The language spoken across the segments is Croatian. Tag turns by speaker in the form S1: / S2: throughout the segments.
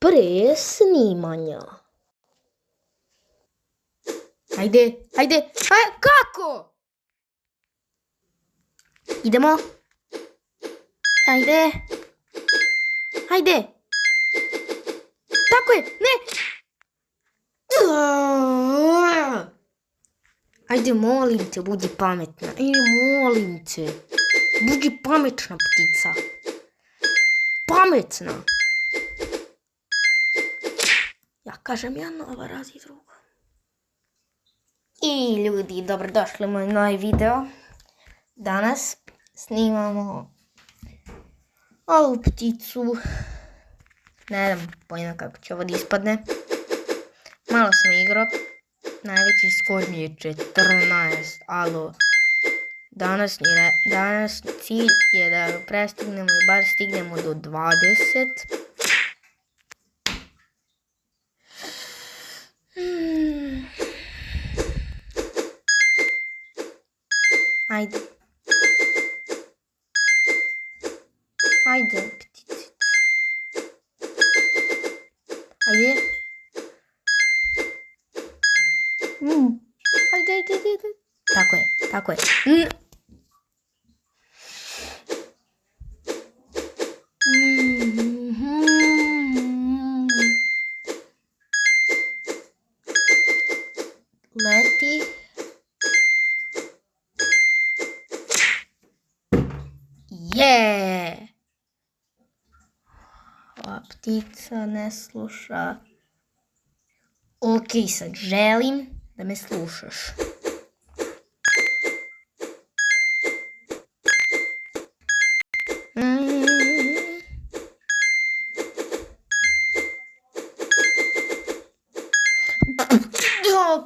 S1: pre snimanja. Ajde. Kako? Idemo. Ajde. Tako je, ne. Ajde, molim te, budi pametna. Molim te. Budi pametna ptica. Pametna. Ja kažem jedno, ova razi drugo. I ljudi, dobrodošli u moj novi video. Danas snimamo ovu pticu. Ne znam pojma kako će ovo da ispadne. Malo sam igrao. Najveći skor mi je 14, alo. Danas cilj je da prestignemo i bar stignemo do 20. Ajde. Ajde, ptici. Ajde. Ajde. Tako je. Leti. Je! Ova ptica ne sluša. Ok, sad želim da me slušaš.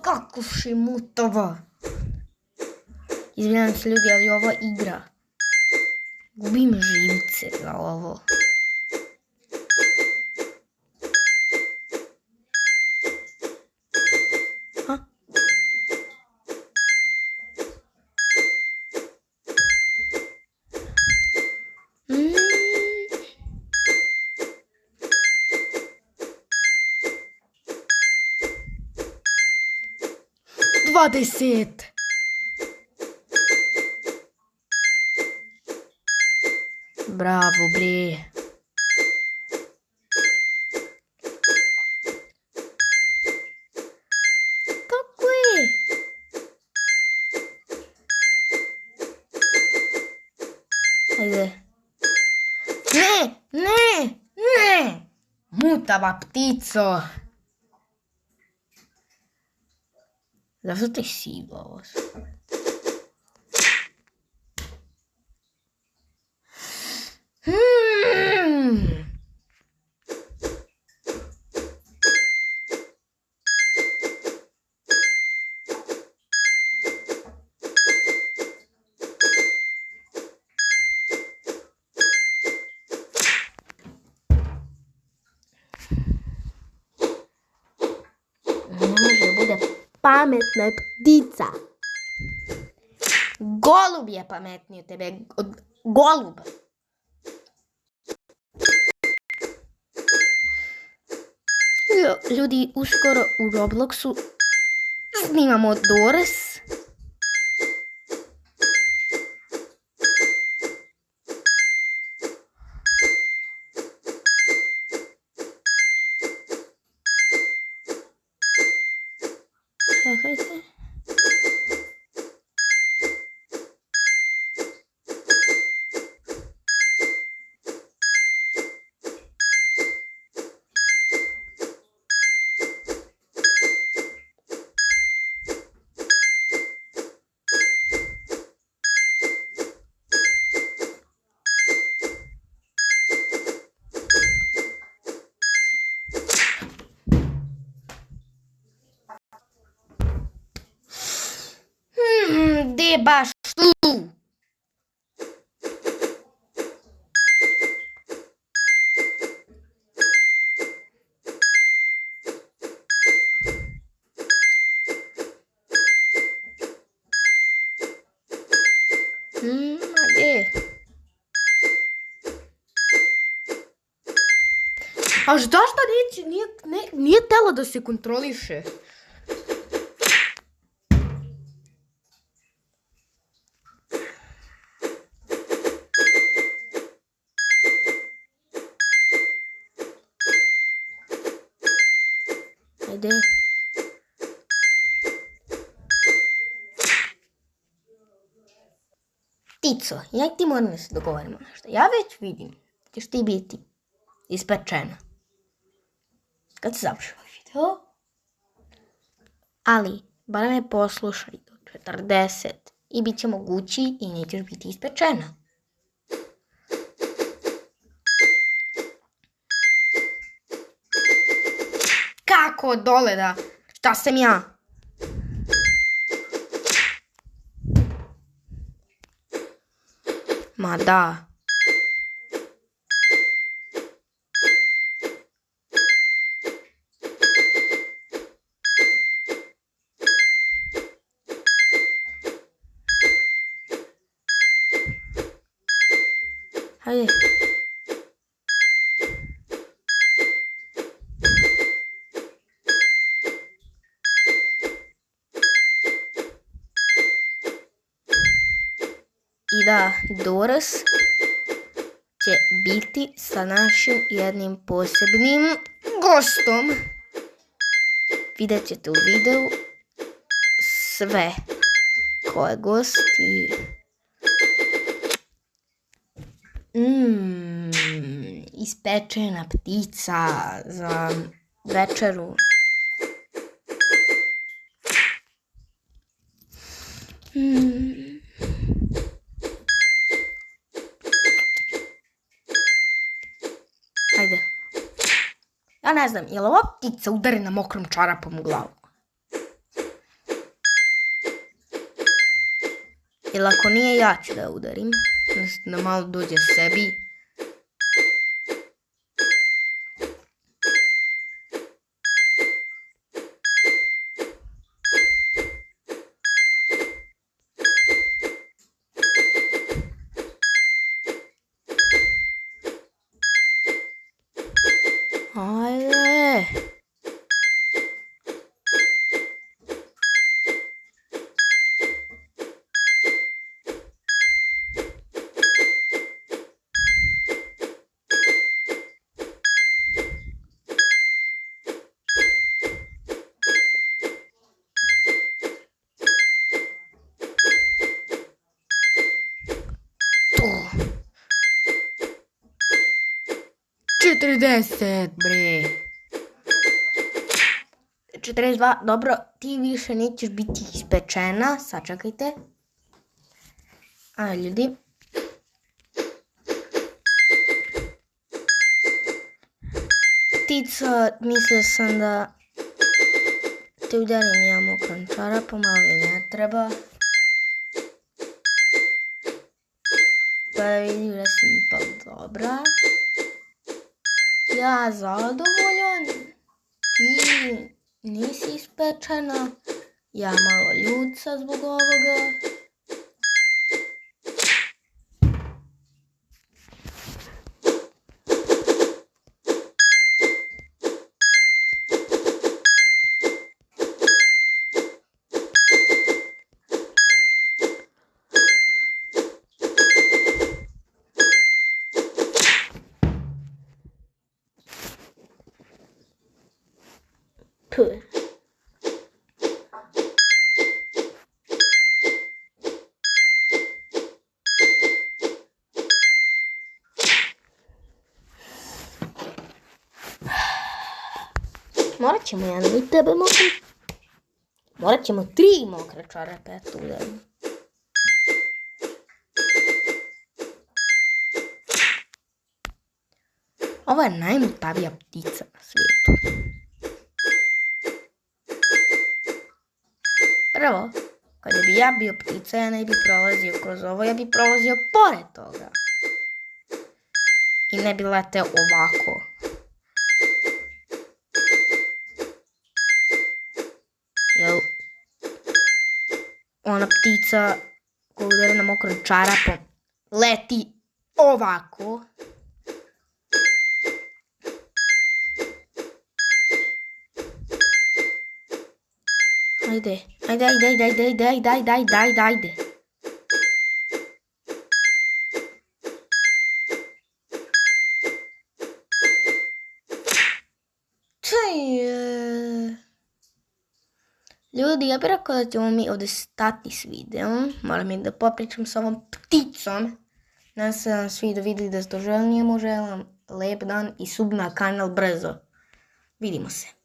S1: Kako šimutava. Izvinjam se ljudi, ali ova igra. Gubim živce za ovo. Dvadeset. Bravo, bre. Tako je. Ajde. Ne. Mutava ptico. Zašto ti siva? Ne može bude pametna ptica. Golub je pametniji od tebe. Golub. Ljudi, uskoro u Robloxu snimamo Doors. Čekajte. Gde baš tu? Gde? A zašto nije telo da se kontroliše? Ajde. Tico, ja i ti moramo da se dogovorimo nešto. Ja već vidim da ćeš ti biti ispečena kad se završi ovaj video. Ali, bar me poslušaj do 40 i bit će mogući i nećeš biti ispečena. Kako dole da? Šta sam ja? Ma da. Hajde. I da, Doris će biti sa našim jednim posebnim gostom. Vidjet ćete u videu sve ko je gost i... ispečena ptica za večeru. Ajde. Ja ne znam, je li ova ptica udarena mokrom čarapom u glavu? Jer ako nije, ja ću da je udarim. Da malo dođe sebi. Ajde. To. 40, bre. 42, dobro, ti više nećeš biti ispečena, sačekajte. Ajde, ljudi. Tico, mislio sam da te udarim ja mokrom čarapom, ali ne treba. Pa da vidim da si ipak dobra. Ja zadovoljan. Ti nisi ispečena. Ja malo ljuca zbog ovoga. Puh. Morat ćemo jedan i tebe mokri. Morat ćemo 3 mokre čarape tu udarimo. Ovo je najmutavija ptica na svijetu. Prvo, kada bi ja bio ptica, ja ne bi prolazio kroz ovo, ja bi prolazio pored toga. I ne bi leteo ovako. Jel, ona ptica koja udara na mokrom čarapom leti ovako. Ajde. Ajde. Ljudi, ja bih rekao da ćemo mi ovdje stati s videom. Moram i da popričam s ovom pticom. Nadam se da vam svi vidjeli da ste željni, želim lijep dan i sub na kanal brzo. Vidimo se.